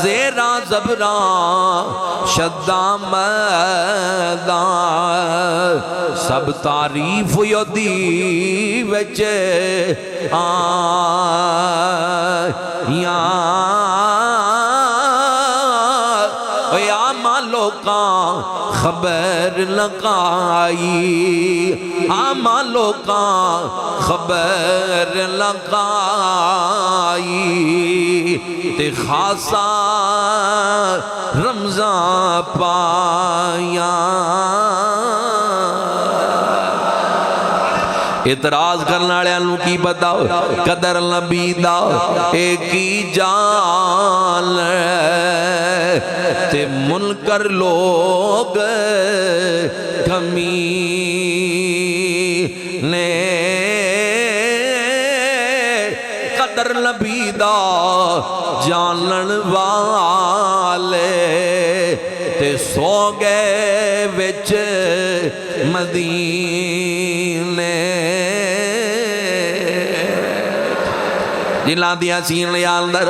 زیرا زبراں شداں میدان سب تعریف یودی وچ یا مالوکاں خبر لگائی آما لوکاں خبر لگائی تے خاصا رمضان پایا اعتراض کرنے والوں کی بتاؤ قدر نبی دا ایک ہی جان تے منکر لوگ کمینے قدر نبی دا جانن والے تے سو گئے وچ مدینے جنہاں دیاں سینیاں اندر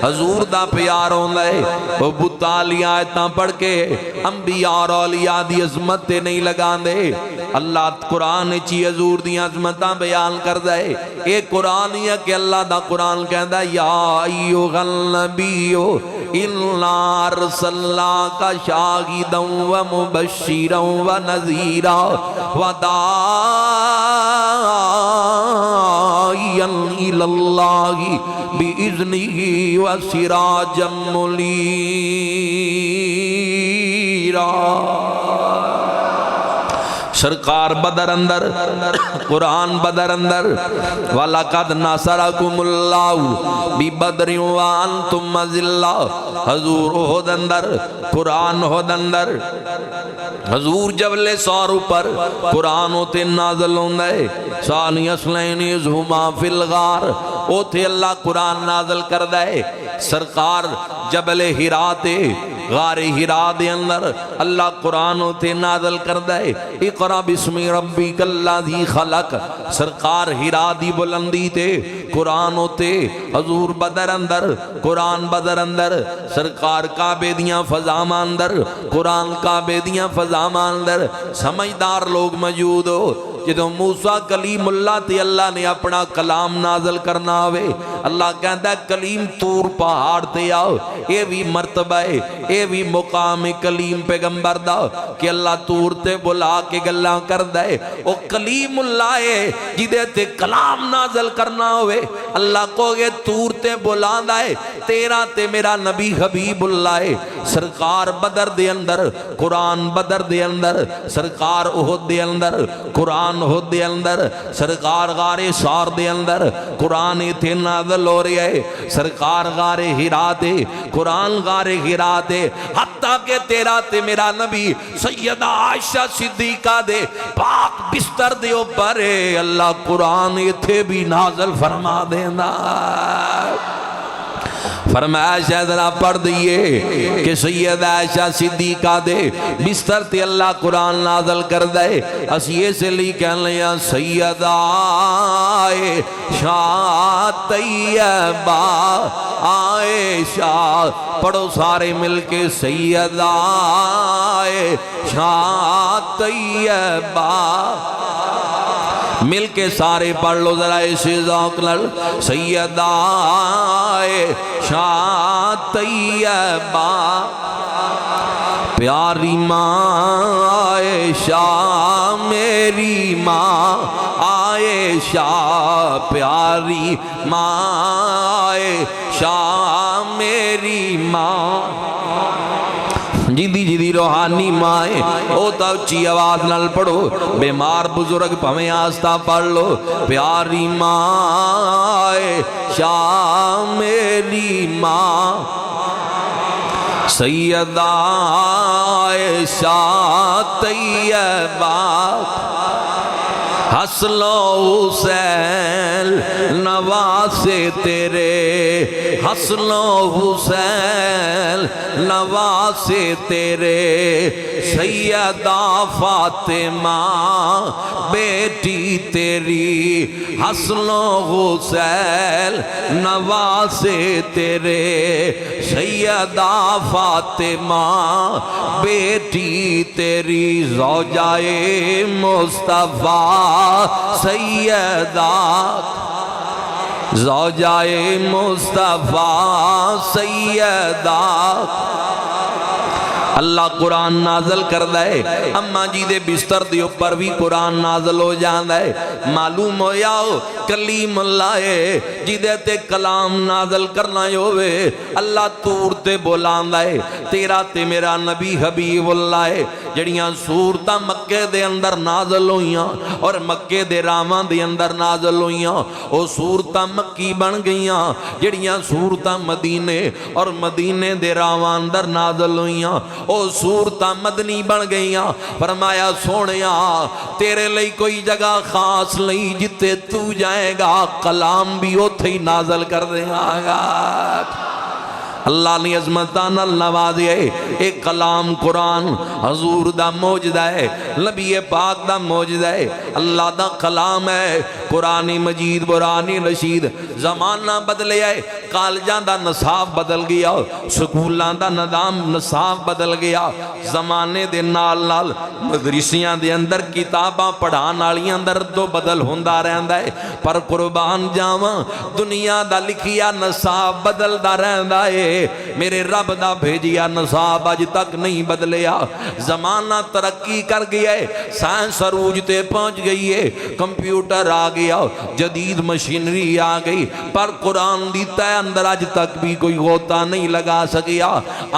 حضور دا پیار ہوندا ہے وہ بتالیاں آیتاں پڑھ کے انبیاء اور اولیاء دی عظمت تے نہیں لگان دے اللہ قرآن چی حضور دی عظمتاں بیان کر دے ایک قرآن ہی ہے کہ اللہ دا قرآن کہندا ہے یا ایھا النبی اِنَّا أَرْسَلْنَاكَ شَاهِدًا وَمُبَشِّرًا وَنَذِيرًا وَدَاعِيًا إِلَى اللَّهِ بِإِذْنِهِ وَسِرَاجًا مُنِيرًا سرکار بدر اندر قرآن بدر اندر وَلَقَدْ نَصَرَكُمُ اللَّهُ بِبَدْرٍ وَأَنْتُمْ أَذِلَّةٌ حضور احد اندر قرآن احد اندر حضور جبل سور پر قرآن ہوتے نازل ہوندہ ہے ثانی اصلین اذ ہما فی الغار اوتھے اللہ قرآن نازل کردہ ہے سرکار جبل ہراتے غار ہرا دے اندر اللہ قرآن ہوتے نازل کردہ ہے اقرا بسم ربک الذی خلق سرکار ہرا دی بلندی تے قرآن ہوتے حضور بدر اندر قرآن بدر اندر سرکار کعبے دیاں فضامہ اندر قرآن کعبے دیاں فضامہ اندر سمجھدار لوگ موجود ہو جدو موسیٰ کلیم اللہ تے اللہ نے اپنا کلام نازل کرنا ہوئے اللہ کہتا ہے کلیم طور پہاڑ تے آؤ اے بھی مرتبہ ہے اے بھی مقام کلیم پیغمبر دا کہ اللہ طور تے بلا کے گلہ کر دے او کلیم اللہ ہے جدے تے کلام نازل کرنا ہوئے اللہ کو گے طور تے بلا دے تیرا تے میرا نبی حبیب اللہ ہے سرکار بدر دے اندر قرآن بدر دے اندر سرکار احد دے اندر قرآن احد دے اندر سرکار غار سار دے اندر قرآن تھے نازل ہو رہی ہے سرکار غار ہرا دے قرآن غار ہرا دے حتیٰ کہ تیرا تے میرا نبی سیدہ عائشہ صدیقہ دے پاک بستر دے اوپر اللہ قرآن تھے بھی نازل فرما دینا فرمایا عائشہ ذرا پڑھ دیئے کہ سید عائشہ صدیقہ دے بستر تے اللہ قرآن نازل کر دے اسیے سے لی کہنے لیا سیدہ عائشہ طیبہ عائشہ پڑھو سارے مل کے سیدہ عائشہ طیبہ مل کے سارے پڑھ لو ذرا اسے ذوق لڑ سیدہ عائشہ طیبہ پیاری ماں عائشہ میری ماں عائشہ پیاری ماں عائشہ میری ماں جیدی جیدی روحانی مائیں او تا اچھی آواز نل پڑھو بیمار بزرگ پہمیں آستہ پڑھ لو پیاری مائیں شاہ میری ماں سیدہ عائشہ طیبہ حسلو حسین نواسے تیرے، حسلو حسین نواسے تیرے، سیدہ فاطمہ بیٹی تیری، حسلو حسین نواسے تیرے، سیدہ فاطمہ بیٹی تیری، زوجائے مصطفیٰ سیدہ، زوجائے مصطفیٰ سیدہ۔ اللہ قرآن نازل کر دے، اماں جی دے بستر دے اوپر بھی قرآن نازل ہو جاندہ ہے، معلوم ہو یاؤ کلیم اللہ ہے جدے تے کلام نازل کرنا ہوئے، اللہ تور تے بولاندہ ہے، تیرا تے میرا نبی حبیب اللہ ہے، جڑیاں سورتاں مکے دے اندر نازل ہوئیاں اور مکے دے رامان دے اندر نازل ہوئیاں، او سورتاں مکی بن گئیاں، جڑیاں سورتاں مدینے اور مدینے دے رامان در نازل ہوئیاں، او سورتاں مدنی بن گئیاں۔ فرمایا سونیا تیرے لئی کوئی جگہ خاص نہیں، جتے تو جائے گا کلام بھی اتھے ہی نازل کر دے گا۔ اللہ نے عظمتان نوازی ہے، ایک کلام قرآن حضور دا موجدہ ہے، نبی پاک دا موجدہ ہے، اللہ دا کلام ہے، قرآن مجید قرآن رشید۔ زمانہ بدلے ہے، کالجان دا نصاب بدل گیا، سکولان دا نصاب بدل گیا، زمانے دے نال نال مدرسیاں دے اندر کتاباں پڑھان والیاں اندر تو بدل ہوندا رہندا ہے، پر قربان جاواں دنیا دا لکھیا نصاب بدلدا رہندا ہے، میرے رب دا بھیجیا نصاب اج تک نہیں بدلیا۔ زمانہ ترقی کر گیا ہے، سائنس عروج تے پہنچ گئی ہے، کمپیوٹر آ گیا، جدید مشینری آ گئی، پر قرآن دی تے اندر اج تک بھی کوئی غوطہ نہیں لگا سکیا،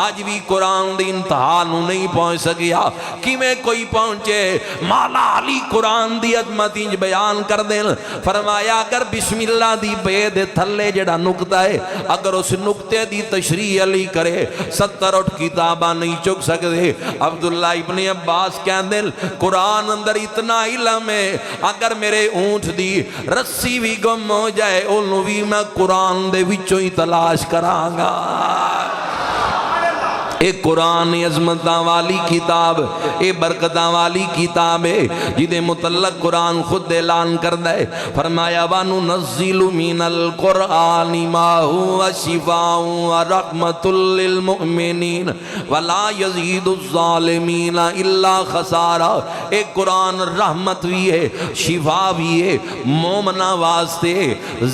آج بھی قرآن دی انتہا نو نہیں پہنچ سکیا۔ کیویں کوئی پہنچے؟ مولا علی قرآن دی عظمت انج بیان کر دیں، فرمایا اگر بسم اللہ دی بے دے تھلے جڑا نقطہ ہے، اگر اس نقطے دی تشریح علی کرے 70 کتاباں نہیں چک سکتے۔ عبداللہ ابن عباس کہندے قرآن اندر اتنا علم ہے، اگر میرے اونٹ دی رسی بھی گم ہو جائے انہوں بھی میں قرآن دے وچوں ہی تلاش کران گا۔ اے قرآن عظمتاں والی کتاب، اے برکتاں والی کتاب ہے، جدے متعلق قرآن خود اعلان کردہ ہے، فرمایا وَنُنَزِّلُ مِنَ الْقُرْآنِ مَا هُوَ شِفَاءٌ وَرَحْمَةٌ لِّلْمُؤْمِنِينَ وَلَا يَزِيدُ الظَّالِمِينَ إِلَّا خَسَارًا۔ اے قرآن رحمت بھی ہے، شفا بھی ہے، مومنہ واسطے،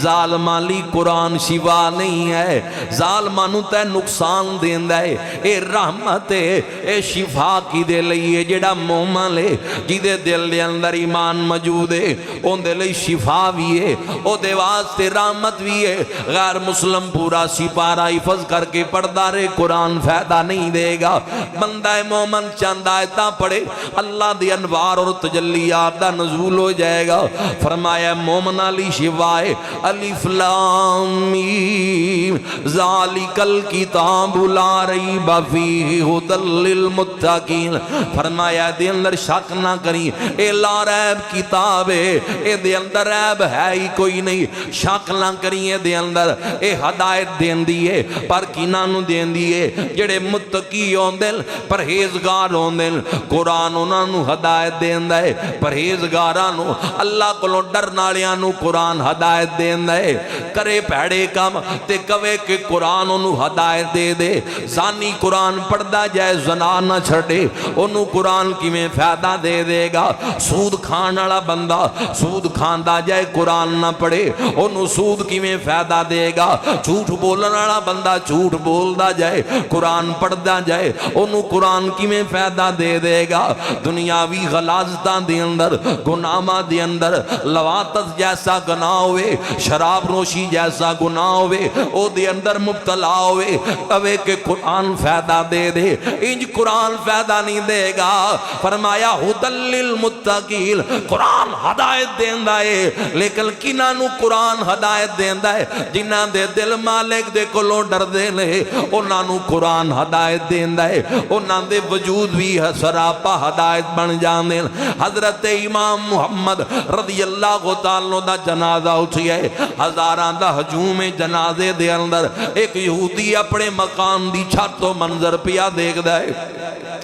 ظالماں لی قرآن شفا نہیں ہے، ظالمانوں تے نقصان دیندہ ہے، اے رحمت ہے، اے شفا کی دے لئیے جڑا مومن لے جدے دل دے اندر ایمان موجود ہے، ان دے لئے شفا بھی ہے، او دے واسطے رحمت بھی ہے۔ غیر مسلم پورا سپارہ حفظ کر کے پڑھدا رہے قرآن فائدہ نہیں دے گا۔ بندہ مومن چند آیتاں پڑھے اللہ دی انوار اور تجلیات دا نزول ہو جائے گا۔ فرمایا مومن علی شفائے الف لام میم ذالک الکتاب لا ریب فیہ ھدی للمتقین۔ فرمایا دے اندر شک نہ کری، اے لا ریب کتاب ہے، اے دے اندر ریب ہے ہی کوئی نہیں، شک نہ کری، اے دے اندر اے ہدایت دین دیئے، پر کینہ نو دین دیئے جڑے متقی ہوندے پرہیزگار ہوندے، قرآن انہاں نو ہدایت دین دے، پرہیزگاراں نو اللہ کو ڈر نالیاں نو قرآن ہدایت دین دے، کرے پیڑے کام تے کوے کہ قرآن انہوں ہدایت دے دے، زانی قرآن پڑھدا جائے زنا نہ چھڑے انہوں قرآن کی میں فائدہ دے دے گا۔ سود کھانا بندہ سود کھاندا جائے قرآن نہ پڑھے انہوں سود کی میں فائدہ دے گا۔ جھوٹ بولنا بندہ جھوٹ بولدا جائے قرآن پڑھدا جائے انہوں قرآن کی میں فائدہ دے دے گا۔ دنیاوی غلاظتاں دے اندر گناہاں دے اندر لواتت جیسا گناہ ہوئے، شراب نوشی جیسا گناہ ہوئے، او دے اندر مبتلا ہوئے، اوے کہ قرآن فائدہ فائدہ دے دے، انج قرآن فائدہ نہیں دے گا۔ فرمایا ہدی للمتقین، قرآن ہدایت دیندا ہے، لیکن کنہاں نو قرآن ہدایت دیندا ہے؟ جنہاں دے دل مالک دے کولوں ڈردے نے، انہاں نو قرآن ہدایت دیندا ہے، انہاں دے وجود بھی سراپا ہدایت بن جاندے۔ حضرت امام محمد رضی اللہ تعالیٰ دا جنازہ اٹھیا ہے، ہزاراں دا ہجوم جنازے دے اندر ایک یہودی اپنے مکان دی چھت تو منظر پیا دیکھدا ہے،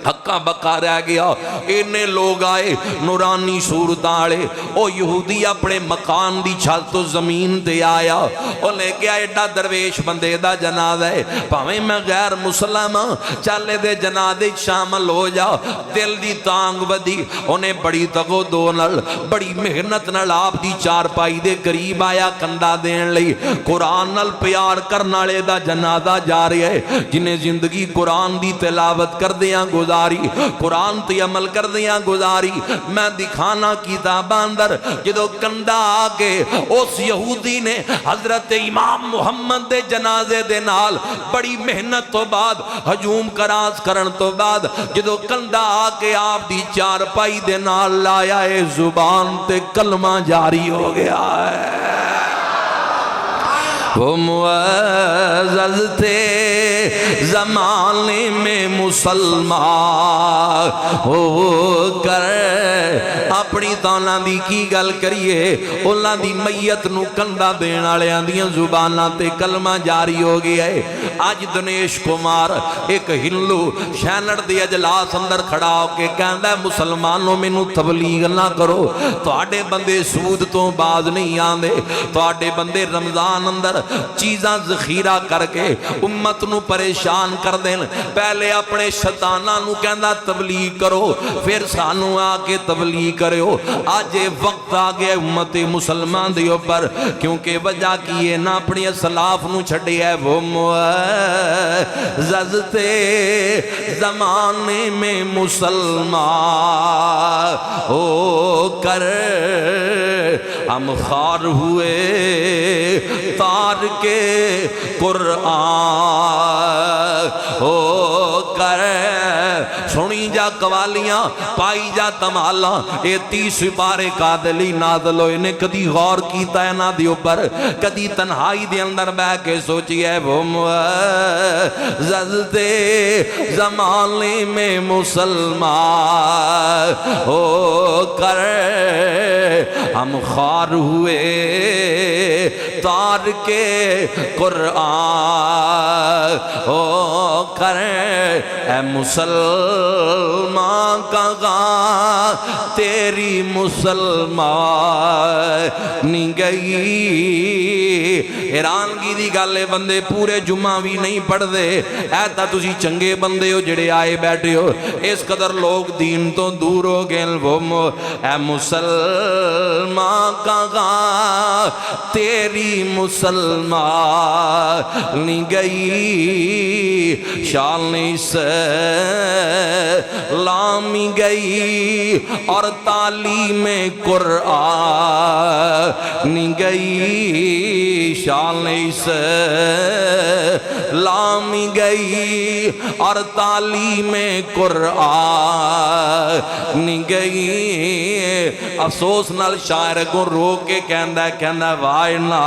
ہکا بکا رہ گیا۔ اینے لوگ آئے نورانی صورت آلے، او یہودی اپنے مکان دی چھت تو زمین دے آیا، او لے کے ایڈا درویش بندے دا جنازہ ہے، پاویں میں غیر مسلم چلے دے جنازے شامل ہو جا۔ دل دی تانگ ودی، انہیں بڑی تگو دو نل بڑی محنت نال آپ دی چار پائی دے قریب آیا کندہ دین لئی۔ قرآن نال پیار کرنالے دا جنازہ جاری ہے، جنہیں زندگی قرآن دی تلاوت کر دیاں گزاری، قرآن تی عمل کر دیاں گزاری۔ میں دکھانا کتاب اندر جدو کندہ آگے اس یہودی نے حضرت امام محمد دے جنازے دے نال بڑی محنت تو بعد ہجوم کراس کرن تو بعد جدو کندہ آگے آپ دی چار پائی دے نال لایا ہے، زبان تے کلمہ جاری ہو گیا ہے۔ وہ معزز تھے زمانے میں مسلمان ہو کر، اپنی تانا دی کی گل کریے، اللہ دی میت نو کندہ دین آلیاں دیاں زبانہ تے کلمہ جاری ہو گیا ہے۔ آج دنیش کمار ایک ہندو شینر دی اجلاس اندر کھڑا ہو کے کہندہ ہے مسلمانوں میں نو تبلیغ نہ کرو، تو آڑے بندے سود تو باز نہیں آندے، تو آڑے بندے رمضان اندر چیزاں ذخیرہ کر کے امت نو پریشان کر دیں، پہلے اپنے شیطانہ نو کہندہ تبلیغ کرو، پھر سانو آکے تبلیغ کرو۔ آج وقت آگے امت مسلمان دیو پر، کیونکہ وجہ کیے نہ اپنی اسلاف نو چھڑی ہے۔ وہ معزز تھے زمانے میں مسلمان ہو کر، ہم خار ہوئے تار کے قرآن ہو کر، سنی جا قوالیاں پائی جا تمالا، اے 30 پارے قادلی نازل ہوئے نے کدی غور کیتا ہے نہ دیو پر، کدی تنہائی دے اندر بہ کے سوچی ہے۔ وہ معزز تھے زمانے میں مسلمان ہو کر، ہم خار ہوئے تار کے قرآن ہو کر، اے مسلمان کہاں تیری مسلمان نہیں گئی۔ حیرانگی دی گالے بندے پورے جمعہ بھی نہیں پڑھ دے، ایتا تسی چنگے بندے ہو جڑے آئے بیٹھے ہو، اس قدر لوگ دین تو دور ہو گئے۔ وہ اے مسلمان کہاں تیری مسلمان نہیں گئی، شان اسلامی گئی اور تعلیم قرآن نہیں گئی، شان اسلامی گئی اور تعلیم قرآن نہیں گئی۔ افسوس نال شاعر کو رو کے کہندہ وائنا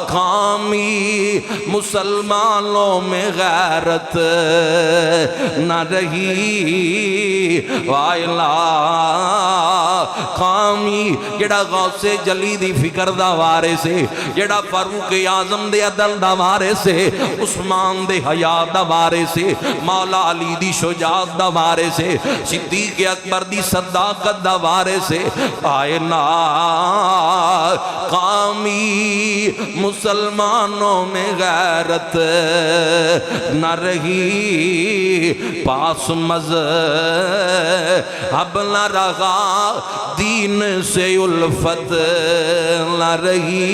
خامی مسلمانوں میں غیرت نہ رہی، وائنا خامی جڑا غوث جلی دی فکر دا وارے سے، جڑا فاروق اعظم دے عدل دا وارے سے، عثمان دے حیا دا وارے سے، مولا علی دی شجاعت دا وارے سے، صدیق اکبر دی صداقت دا وارے سے، آئے نا قامی مسلمانوں میں غیرت نہ رہی، پاس مذہب نہ رہا، دین سے الفت نہ رہی۔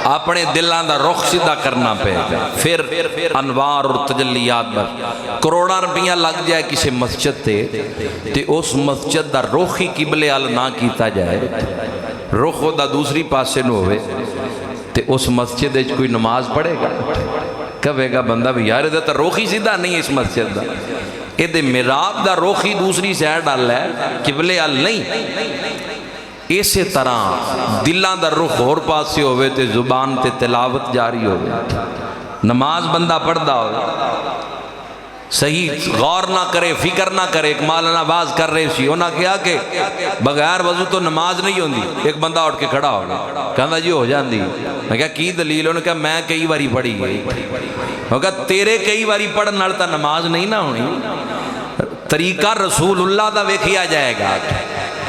اپنے دلان دا رخ سیدھا کرنا پے گا، پھر انوار اور تجلیات بر کروڑا روپیہ لگ جائے کسی مسجد تے اس مسجد دا رخ ہی قبلے ال نہ کیتا جائے، رخ دا دوسری پاسے نو ہوئے تے اس مسجد وچ کوئی نماز پڑھے گا؟ کہے گا بندہ بھی یار ادھر تو رخ ہی سیدھا نہیں اس مسجد دا، ادھر محراب دا رخ ہی دوسری سائیڈ ال ہے، قبلے ال نہیں۔ اسی طرح دلان دا رخ اور پاسے ہوئے تے زبان تے تلاوت جاری ہوئے، نماز بندہ پڑھدا ہوئے، صحیح غور نہ کرے، فکر نہ کرے۔ ایک مولانا باز کر رہے سی، انہاں کہا کہ بغیر وضو تو نماز نہیں ہوندی۔ ایک بندہ اٹھ کے کھڑا ہو گیا، کہندا جی ہو جاندی۔ میں کہا کی دلیل؟ انہوں نے کہا میں کئی باری پڑھی گئی۔ میں کہا تیرے کئی باری پڑھن نال تا نماز نہیں نہ ہونی، طریقہ رسول اللہ دا ویکھیا جائے گا،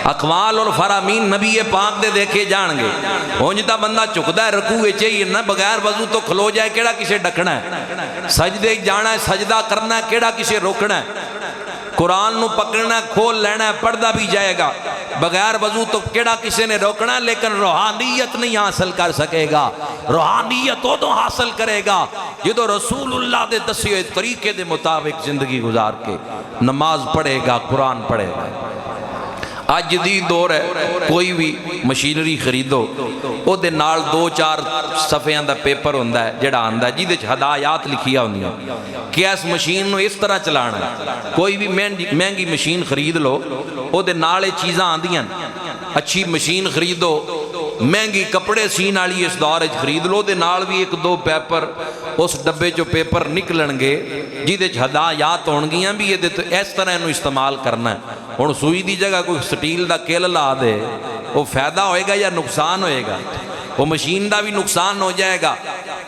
اقوال اور فرامین نبی پاک دے دیکھے جان گے۔ ہونجتا بندہ چکدا ہے رکوع چاہیے نہ، بغیر وضو تو کھلو جائے کیڑا کسے ڈکنا ہے، سجدے جانا ہے سجدہ کرنا ہے کیڑا کسے روکنا ہے، قرآن نو پکڑنا ہے کھول لینا ہے پڑھدا بھی جائے گا، بغیر وضو تو کیڑا کسے نے روکنا ہے۔ لیکن روحانیت نہیں حاصل کر سکے گا، روحانیت وہ تو حاصل کرے گا جدو رسول اللہ دے دسے ہوئے طریقے دے مطابق زندگی گزار کے نماز پڑھے گا، قرآن پڑھے گا۔ آج جدید دور ہے، کوئی بھی مشینری خریدو او دے نال 2-4 صفحیاں دا پیپر ہوندہ ہے جڑا آندہ ہے جی دے ہدایات لکھیا ہوندی ہیں کہ اس مشین نو اس طرح چلانا ہے۔ کوئی بھی مہنگی مشین خرید لو او دے نال چیزاں آندی ہیں، اچھی مشین خریدو، مہنگی کپڑے سین والی اس دور وچ خرید لو، دے نال بھی 1-2 پیپر اس ڈبے جو پیپر نکلن گے جیدے ہدایات ہونگیاں بھی یہ تو اس طرح انہوں استعمال کرنا ہے۔ ہن سوئی دی جگہ کوئی سٹیل دا کیل لا دے وہ فائدہ ہوئے گا یا نقصان ہوئے گا؟ وہ مشین دا بھی نقصان ہو جائے گا،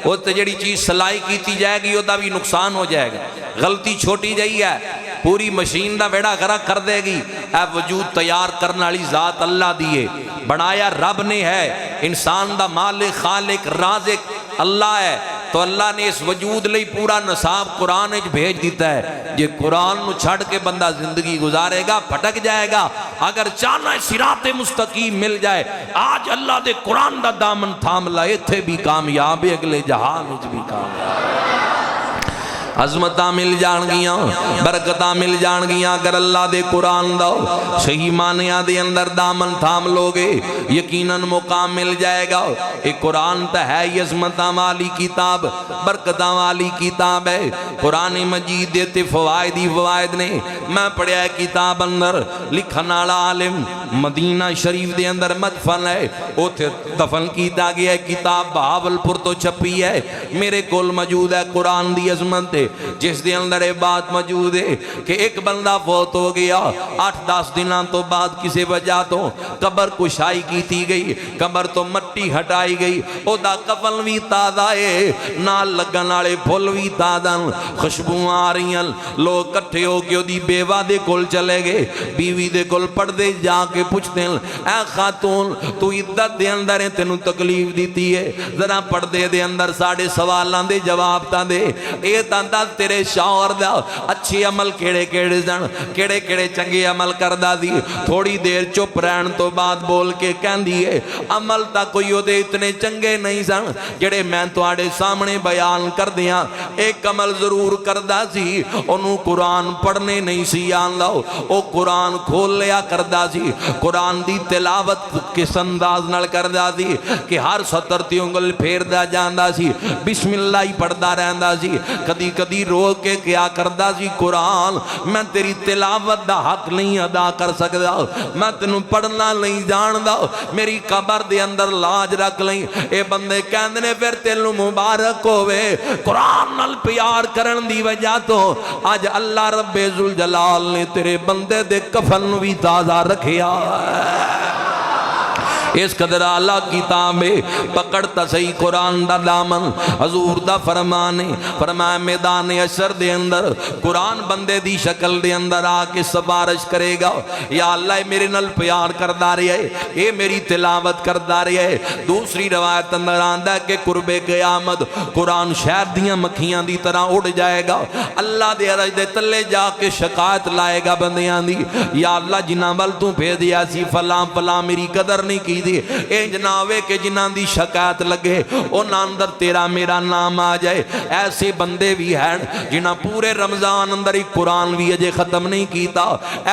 وہ تے جڑی چیز سلائی کیتی جائے گی وہ دا بھی نقصان ہو جائے گا۔ غلطی چھوٹی جائی ہے پوری مشین دا بیڑا غرق کر دے گی۔ اے وجود تیار کرنے والی ذات اللہ دیئے، بنایا رب نے ہے، انسان دا مالک خالق رازق اللہ ہے، تو اللہ نے اس وجود لئی پورا نصاب قرآن اچ بھیج دیتا ہے۔ یہ قرآن نو چھڑ کے بندہ زندگی گزارے گا پھٹک جائے گا۔ اگر چاہنا ہے صراط مستقیم مل جائے، آج اللہ دے قرآن دا دامن تھام لائے تھے بھی کامیاب، اگلے جہان اچ بھی کامیاب۔ عظمتاں مل جان گیاں، برکتاں مل جان گیاں اگر اللہ دے قرآن دا صحیح معنیاں دے اندر دامن تھام لوگے، یقیناً مقام مل جائے گا۔ ایک قرآن تا ہے یہ عظمتاں والی کتاب، برکتاں والی کتاب ہے۔ قرآن مجید دیتے فوائدی فوائد نے، میں پڑھیا ہے کتاب اندر لکھن والا عالم مدینہ شریف دے اندر مدفن ہے، اوتھے دفن کیتا گیا ہے، کتاب بہاولپور تو چھپی ہے، میرے کول موجود ہے قرآن دی عظمت دے، جس دے اندر یہ بات موجود ہے کہ ایک بندہ فوت ہو گیا، 8-10 دنوں تو بعد کسی وجہ تو قبر کشائی کی تھی گئی، قبر تو مٹی ہٹائی گئی، او دا کفن بھی تازہ ہے، نال لگن والے پھول بھی تازہ، خوشبو آ رہی ہیں، لوگ کٹھے ہو کے دی بیوہ دے کول چلے گئے، بیوی دے کول پردے جا کے پوچھتے ہیں اے خاتون تو عدت دے اندر ہے تینوں تکلیف دیتی ہے، ذرا پردے دے اندر ساڑھے سوالان دے جواب تا دے، اے تاندہ تیرے شاور دا اچھے عمل کیڑے کیڑے دن کیڑے کیڑے چنگے عمل کردہ دی۔ تھوڑی دیر چپ رہن تو بعد بول کے کہن دیئے عمل تا کوئی ہو دے اتنے چنگے نہیں سن جڑے میں تو آڑے سامنے بیان کر دیا، ایک عمل ضرور کردہ سی، انہوں قرآن پڑھنے نہیں سی آندہ، او قرآن کھول لیا کردہ سی، قرآن دی تلاوت کس انداز نال کردہ سی کہ ہر سطر تی انگل پھیر دا جاندہ سی، بسم اللہ ہی پڑھدا رہندہ سی، کدی کدی رو کے کیا کردہ سی قرآن میں تیری تلاوت دا حق نہیں ادا کر سکتا، میں تینوں پڑھنا نہیں جاندہ، میری قبر دے اندر لاج رکھ لیں۔ اے بندے کہندنے پھر تینوں مبارک ہوئے، قرآن نال پیار کرن دی وجہ تو آج اللہ رب ذوالجلال نے تیرے بندے دے کفن بھی تازہ رکھیا اس قدر اعلیٰ کتاب پکڑتا صحیح قرآن دا دامن، حضور دا فرمانے فرمایا میدان حشر دے اندر قرآن بندے دی شکل دے اندر آکے سفارش کرے گا، یا اللہ میرے نل پیار کردہ رہے اے میری تلاوت کردہ رہے۔ دوسری روایت اندر آندہ ہے کہ قرب قیامت قرآن شہر دیاں مکھیاں دی طرح اڑ جائے گا، اللہ دے عرش دے تلے جا کے شکایت لائے گا بندیاں دی، یا اللہ جنہ بل تو بھیج دیا سی فلاں فلاں میری قدر نہیں کی دی انج نہ ہوئے کہ جنہاں دی شکایت لگے انہاں اندر تیرا میرا نام آ جائے۔ ایسے بندے بھی ہیں جنہاں پورے رمضان اندر ایک قرآن بھی اجے ختم نہیں کیتا،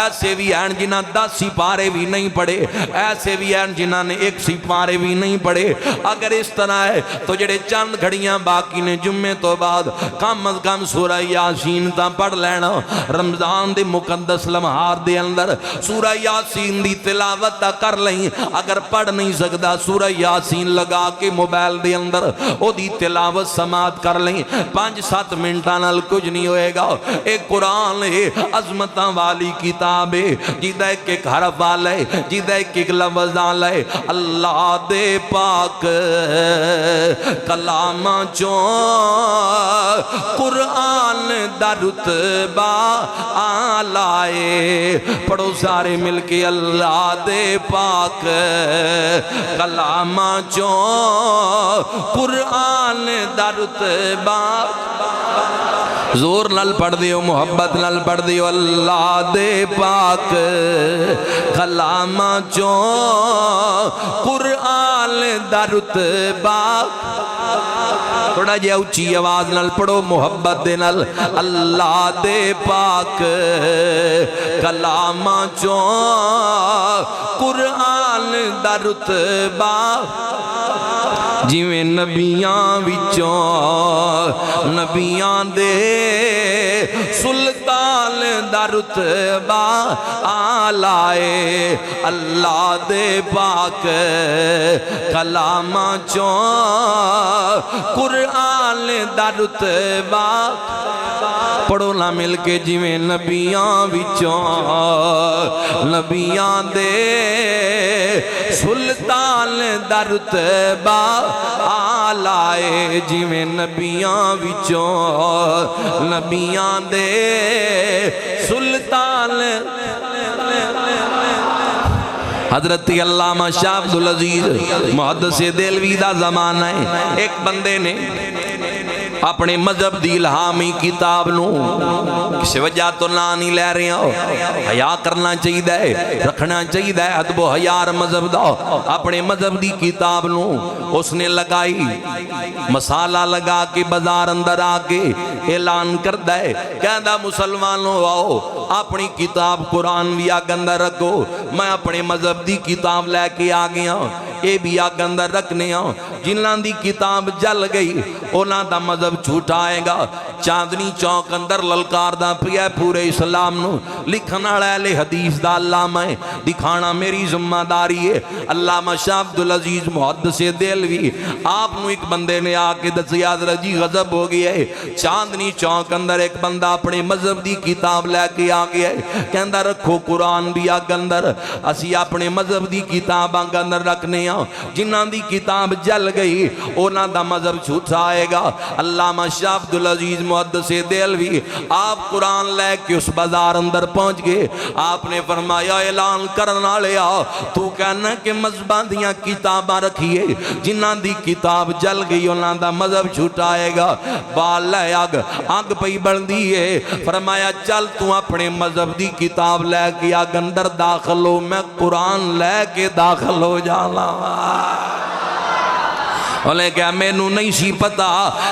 ایسے بھی ہیں جنہاں 10 سپارے بھی نہیں پڑھے، ایسے بھی ہیں جنہاں نے 1 سپارے بھی نہیں پڑھے۔ اگر اس طرح ہے تو جڑے چند گھڑیاں باقی نے جمعے تو بعد کم از کم سورہ یاسین تا پڑھ لینا۔ رمضان دے مقدس لمحات دے اندر سورہ یاسین دی تلاوت تا کر لیں۔ اگر پڑھ نہیں سکتا سورہ یاسین لگا کے موبائل دے اندر او دی تلاوت سماعت کر لیں۔ 5-7 منٹاں نال کچھ نہیں ہوئے گا۔ ایک قرآن ہے عظمتاں والی کتاب ہے، جیدہ ایک حرف والا ہے، جیدہ ایک لفظ والا ہے۔ اللہ دے پاک کلام چوں قرآن دا رتبہ آلائے۔ پڑھو سارے مل کے اللہ دے پاک کلام چوں قرآن دا رتبہ، زور نال پڑھ دیو، محبت نال پڑھ دیو۔ اللہ دے پاک کلام چوں قرآن دا رتبہ، تھوڑا جی اونچی آواز نال پڑھو محبت دے نال۔ اللہ دے پاک کلام چوں قرآن دا رتبہ، جویں نبیاں وچوں نبیاں دے سلطان دا رتبہ آلائے۔ اللہ دے پاک کلام چوں قرآن دا رتبہ، پڑھو نہ مل کے جویں نبیاں وچوں نبیاں دے سلطان دا رتبہ آلائے، جویں نبیاں وچوں نبیاں دے سلطان۔ حضرت علامہ شاہ عبدالعزیز محدث دہلوی دا زمانہ ہے۔ ایک بندے نے اپنے مذہب دی الہامی کتاب نو کسی وجہ تو نہ نہیں لے رہے ہو، حیا کرنا چاہیے، رکھنا چاہیے ادب و حیار مذہب دا۔ اپنے مذہب دی کتاب نو اس نے لگائی، مسالہ لگا کے بازار اندر آ کے اعلان کردہ ہے، کہندہ مسلمانوں آؤ اپنی کتاب قرآن بھی آگ اندر رکھو۔ میں اپنے مذہب دی کتاب لے کے آ گیا، اے بھی آگ اندر رکھنے ہوں۔ جنہاں دی کتاب جل گئی انہاں دا مذہب جھوٹائے گا۔ چاندنی چوک اندر للکار دا پیا پورے اسلام نو، لکھنا اہل حدیث دا علامہ ہے، دکھانا میری ذمہ داری ہے۔ علامہ شاہ عبدالعزیز محدث دہلوی آپ نو ایک بندے نے آ کے دسیا حضرت جی غضب ہو گیا ہے، چاندنی چوک اندر ایک بندہ اپنے مذہب دی کتاب لے کے آ گیا ہے، کہندہ رکھو قرآن بھی آگ اندر، اسی اپنے مذہب دی کتاب آگ اندر رکھنے ہاں۔ جنہاں دی کتاب جل گئی انہاں دا مذہب جھوٹائے گا۔ علامہ شاہ عبدالعزیز محدث دہلوی آپ قرآن لے کے اس بازار اندر پہنچ گئے۔ آپ نے فرمایا اعلان کرنا لیا، تو کہنا کہ مذہباں دیاں کتاباں رکھیے، جنہاں دی کتاب جل گئی انہاں دا مذہب جھوٹائے گا۔ بال لے آگ پئی بڑھ دیئے، فرمایا چل تو اپنے مذہب دی کتاب لے کے آگ اندر داخل ہو، میں قرآن لے کے داخل ہو جانا۔ بولے کہ میں نو نہیں سی پتا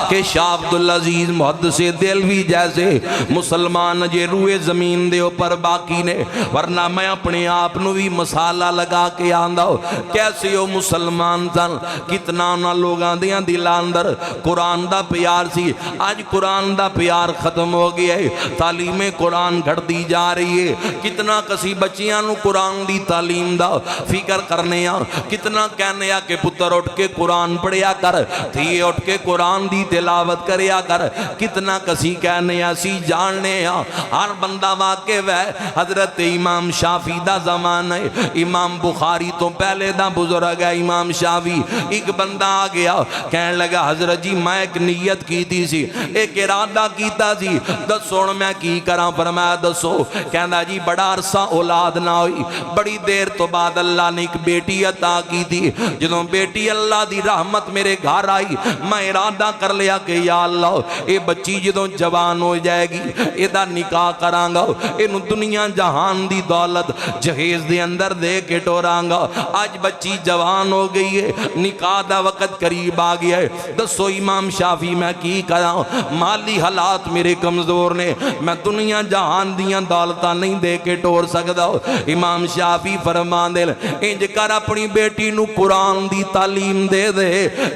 کہ شاہ عبدالعزیز محدث دہلوی جیسے مسلمان جے روئے زمین دے اوپر باقی نے، ورنہ میں اپنے آپ نو بھی مسالہ لگا کے آندہ ہو۔ کیسے ہو مسلمان تن، کتنا انہاں لوگاں دیاں دلاندر قرآن دا پیار سی، آج قرآن دا پیار ختم ہو گیا ہے، تعلیم قرآن گھڑ دی جا رہی ہے۔ کتنا کسی بچیاں نو قرآن دی تعلیم دا فکر کرنے ہاں، کتنا کہنے ہاں کہ پتر اٹھ کے قرآن پڑھے کر، تھی اٹھ کے قرآن دی تلاوت کریا کر۔ کتنا کسی کہنے اسی جاننے ہاں، ہر بندہ واقف ہے۔ حضرت امام شافعی دا زمانہ ہے، امام بخاری تو پہلے دا بزرگ ہے امام شافعی۔ ایک بندہ آ گیا کہنے لگا حضرت جی میں ایک نیت کی تھی سی، ایک ارادہ کیتا سی، دسو میں کی کراں؟ فرمایا دسو۔ کہندا جی بڑا عرصہ اولاد نہ ہوئی، بڑی دیر تو بعد اللہ نے ایک بیٹی عطا کی تھی، جدوں بیٹی اللہ دی رحمت میرے گھر آئی میں ارادہ کر لیا کہ یا اللہ اے بچی جدوں جوان ہو جائے گی ایدہ نکاح کرانگا اینو دنیا جہان دی دولت جہیز دے اندر دے کے ٹورانگا آج بچی جوان ہو گئی ہے نکاح دا وقت قریب آ گیا ہے دسو امام شافی میں کی کرا مالی حالات میرے کمزور نے میں دنیا جہان دیاں دولتاں نہیں دے کے ٹور سکدا امام شافی فرمان دے انج کر اپنی بیٹی نو قرآن دی تعلیم دے دے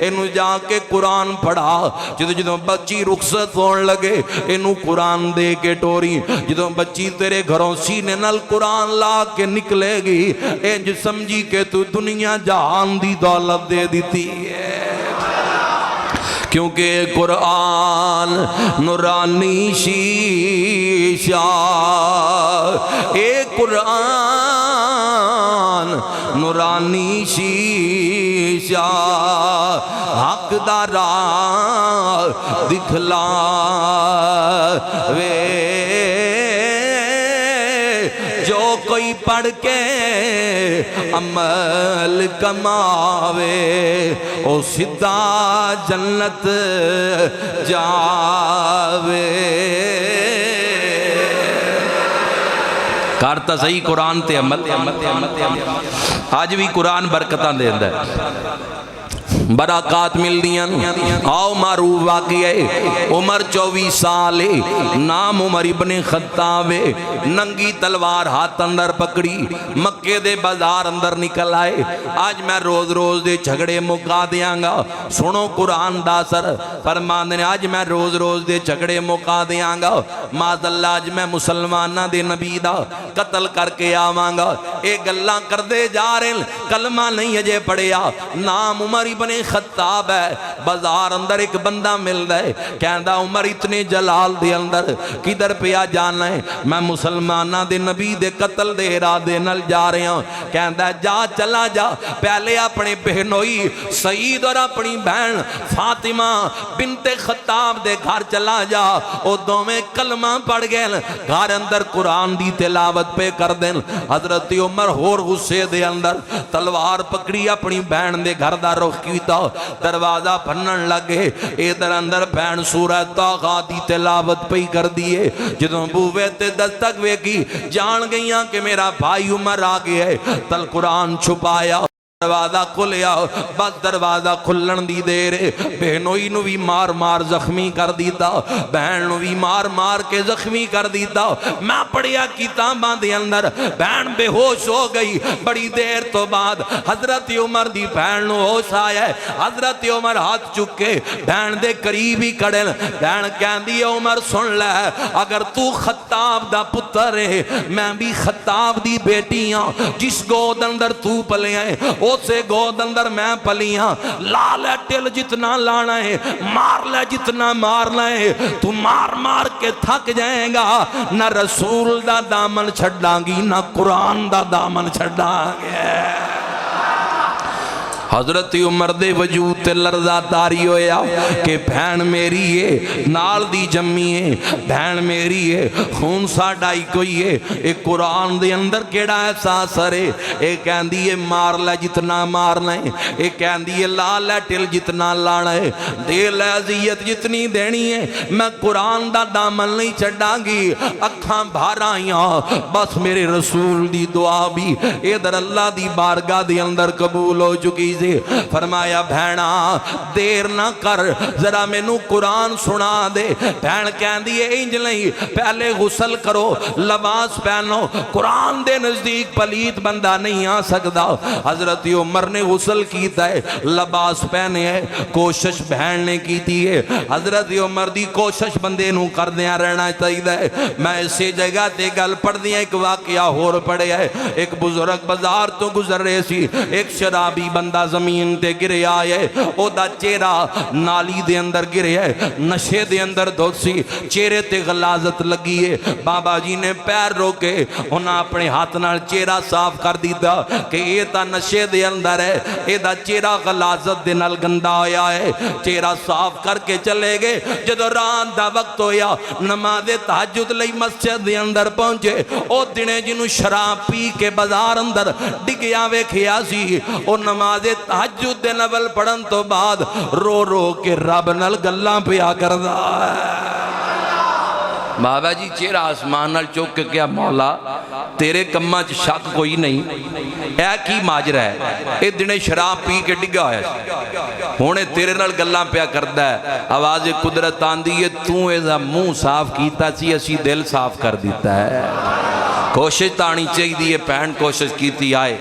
انو جا کے قرآن پڑھا جدوں بچی رخصت ہون لگے انو قرآن دے کے ٹوری جدوں بچی تیرے گھروں سینے نال قرآن لا کے نکلے گی انج سمجھی کہ تو دنیا جہان دی دولت دے دیتی ہے کیونکہ قرآن نورانی شیشہ اے قرآن نورانی شیشہ حق دا راہ دکھلا وے جو کوئی پڑھ کے عمل کماوے او سدھا جنت جاوے کارتا صحیح قرآن تے عمل آج بھی قرآن برکتاں دے اندر برکات مل دیاں آؤ معروف واقعہ ہے عمر 24 سال نام عمر ابن خطاب ننگی تلوار ہاتھ اندر پکڑی مکے دے بازار اندر نکل آئے آج میں روز روز دے جھگڑے مکا دیاں گا سنو قرآن دا سر فرمان نے آج میں روز روز دے جھگڑے مکا دیاں گا معاذ اللہ آج میں مسلمانہ دے نبی دا قتل کر کے آواں گا ایک گلاں کر دے جا رہے کلمہ نہیں اجے پڑھیا نام عمر ابن خطاب ہے بازار اندر ایک بندہ مل رہے کہندہ عمر اتنے جلال دے اندر کدھر پیا جانا ہے میں مسلمانہ دے نبی دے قتل دے ارادے نل جا رہے ہیں کہندہ جا چلا جا پہلے اپنے بہنوئی سعید اور اپنی بہن فاطمہ بنت خطاب دے گھر چلا جا او دو میں کلمہ پڑھ گئے گھر اندر قرآن دی تلاوت پہ کر دیں حضرت عمر ہور غصے دے اندر تلوار پکڑی اپنی بہن دے گھر دا رخ کیتا دروازہ پھنن لگے ادھر اندر بہن سورہ طٰہٰ دی تلاوت پہ کر دیئے جدوں بوے تے دستک وے کی جان گئیاں کہ میرا بھائی عمر آگے ہے تل قرآن چھپایا دروازہ کھلیا بس دروازہ کھلن دی دے رے بہنوئی نو بھی مار مار زخمی کر دیتا بہن نو بھی مار مار کے زخمی کر دیتا میں پڑھیا کتاباں دے اندر بہن بے ہوش ہو گئی بڑی دیر تو بعد حضرت عمر دی بہن نو ہوش آیا ہے حضرت عمر ہاتھ چکے بہن دے قریب ہی کڑے بہن کہندی عمر سن لے اگر تو خطاب دا پتر ہے میں بھی خطاب دی بیٹیاں جس گود اندر تو پلے ہیں اسے گود اندر میں پلیاں لا لے ٹل جتنا لانا ہے مار لے جتنا مارنا ہے تو مار مار کے تھک جائیں گا نہ رسول دا دامن چھڑاں گی نہ قرآن دا دامن چھڑاں گے حضرت عمر دے وجود تے لرزہ تاری ہویا کہ بہن میری ہے نال دی جمی ہے بہن میری ہے خون ساڑائی کوئی ہے ایک قرآن دے اندر کیڑا احساس ہے ایک کہندی ہے مار لے جتنا مارنا ہے ایک کہندی ہے لا لے ٹل جتنا لانا ہے دے لے عزیت جتنی دینی ہے میں قرآن دا دامن نہیں چھڑاں گی اکھاں بھار آئیاں بس میرے رسول دی دعا بھی ادھر اللہ دی بارگاہ دے اندر قبول ہو چکی سے فرمایا بہنا دیر نہ کر ذرا میں نو قرآن سنا دے بہن کہندی ہے انج نہیں پہلے غسل کرو لباس پہنو قرآن دے نزدیک پلیت بندہ نہیں آ سکتا حضرت عمر نے غسل کیتا ہے لباس پہنے ہے کوشش بہن نے کیتی ہے حضرت عمر دی کوشش بندے نو کر دیا رہنا چاہیے میں اسی جگہ تے گل پڑھ دیا ایک واقعہ ہور پڑے ہے ایک بزرگ بازار تو گزر رہے سی ایک شرابی بندہ زمین تے گرے آئے او دا چہرہ نالی دے اندر گرے ہے نشے دے اندر دو سی چہرے تے غلازت لگی ہے بابا جی نے پیر روکے انہاں اپنے ہاتھ نال چہرہ صاف کر دیتا کہ یہ تا نشے دے اندر ہے یہ دا چہرہ غلازت دے نال گندا ہویا ہے چہرہ صاف کر کے چلے گئے جدو رات دا وقت ہویا نماز تہجد لئی مسجد دے اندر پہنچے او دنے جنو شراب پی کے بازار اندر ڈگیا ویکھیا سی او نماز تہجد دے نفل پڑھن تو بعد رو رو کے رب نال گلاں پیا کردا ہے۔ بابا جی چہرہ آسمان نال چوک کے کیا مولا تیرے کماں چ شک کوئی نہیں، اے کی ماجرا ہے، اے دنے شراب پی کے ڈگا ہویا ہونے تیرے نال گلاں پیا کردا ہے۔ آواز قدرت آندی ہے تو اے دا منہ صاف کیتا سی اسی دل صاف کر دیتا ہے۔ کوشش تانی چاہی دیئے پہن کوشش کیتی آئے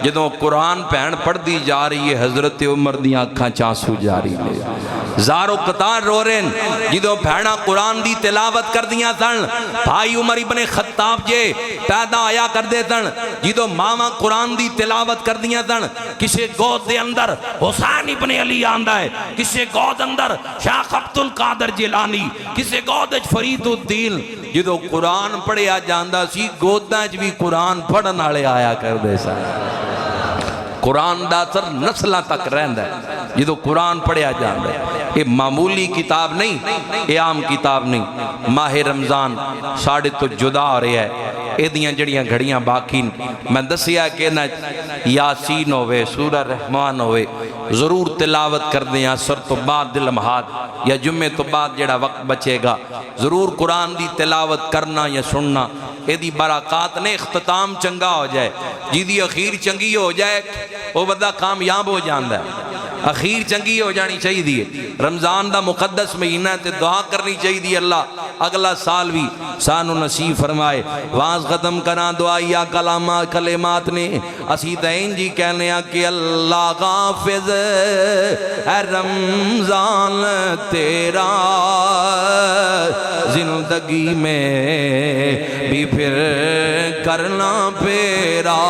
جدوں قرآن پہن پڑھ دی جا رہی ہے حضرت عمر دیاں اکھاں چانسو جاری لے زارو قطار رو رہن جدوں پہنا قرآن دی تلاوت کر دیاں تن بھائی عمر ابن خطاب جے پیدا آیا کر دے تن جدوں ماما قرآن دی تلاوت کر دیاں تن کسے گود دے اندر حسین ابن علی آندہ ہے، کسے گود اندر شیخ عبد القادر جیلانی، کسے گود فرید الدین جدوں قرآن پڑھیا جاندہ سی گوداں بھی قرآن پڑھن والے آیا کر دے سا۔ قرآن دا اثر نسلہ تک رہندا ہے جدوں قرآن پڑھیا جاندہ ہے۔ یہ معمولی کتاب نہیں، یہ عام کتاب نہیں۔ ماہ رمضان ساڑھے تو جدا ہو رہے ہیں، اے دیاں جڑیاں گھڑیاں باقی میں دسیا کہ نہ یاسین ہوئے سورہ رحمان ہوئے ضرور تلاوت کر دیں اثر تو بعد لمحات یا جمعے تو بعد جڑا وقت بچے گا ضرور قرآن دی تلاوت کرنا یا سننا، اے دی برکات نے اختتام چنگا ہو جائے، جی دی اخیر چنگی ہو جائے وہ بندہ کامیاب ہو جاندہ ہے۔ اخیر چنگی ہو جانی چاہیے دیئے، رمضان دا مقدس مہینہ تے دعا کرنی چاہیے دی اللہ اگلا سال بھی سانو نصیب فرمائے۔ واز ختم کرنا دعائیا کلمات نے اسی دین جی کہنے کہ اللہ غافظ اے رمضان تیرا زندگی میں بھی پھر کرنا پیرا۔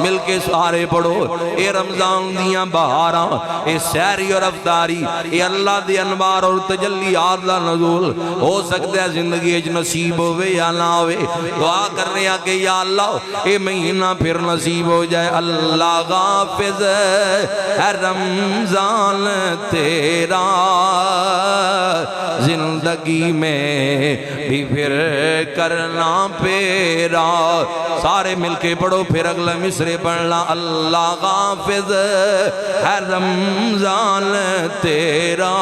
مل کے سارے پڑھو اے رمضان دیاں بہاراں، اے سیری اور افطاری، اے اللہ دی انوار اور تجلیات دا نزول ہو سکتا ہے زندگی اچ نصیب ہوئے یا نہ ہوئے۔ دعا کر رہے ہیں کہ یا اللہ اے مہینہ پھر نصیب ہو جائے۔ اللہ غافظ ہے رمضان تیرا زندگی میں بھی پھر کرنا پیرا۔ سارے مل کے پڑھو پھر اگلا مصرے پڑھنا۔ اللہ غافظ ہے رمضان تیرا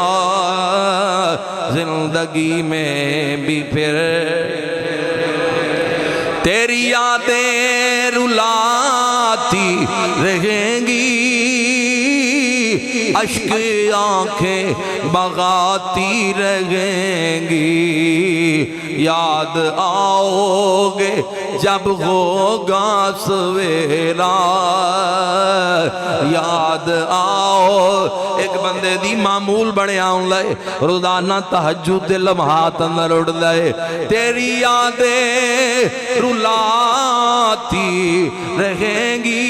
زندگی میں بھی پھر تیری یادیں رلاتی رہیں گی، اشک آنکھیں بغاتی رہیں گی، یاد آؤ گے جب ہوگا سویرا، یاد آؤ۔ ایک بندے دی معمول بڑے آؤں لائے روزانہ تہجد لمحات اندر اڑ لائے، تیری یادیں رلاتی رہیں گی،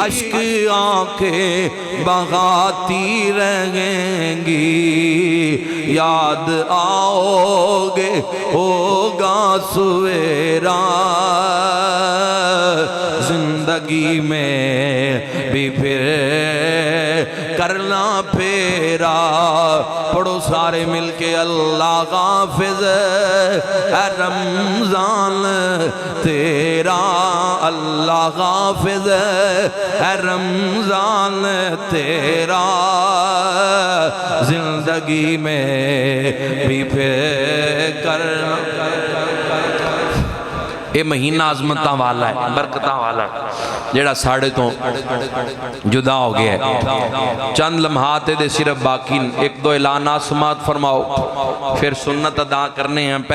اشک آنکھیں بغاتی رہیں گی، یاد آؤ گے ہوگا سویرا، زندگی میں بھی پھر کرنا پھیرا۔ پڑھو سارے مل کے اللہ غافظ ہے رمضان تیرا، اللہ غافظ ہے رمضان تیرا زندگی میں بھی پھر کرنا۔ یہ مہینہ عظمتاں والا ہے، برکتاں والا ہے، جیڑا ساڑھے تو جدا ہو گیا ہے۔ چند لمحات دے صرف باقی، ایک دو اعلانات سماعت فرماؤ پھر سنت ادا کرنے ہیں۔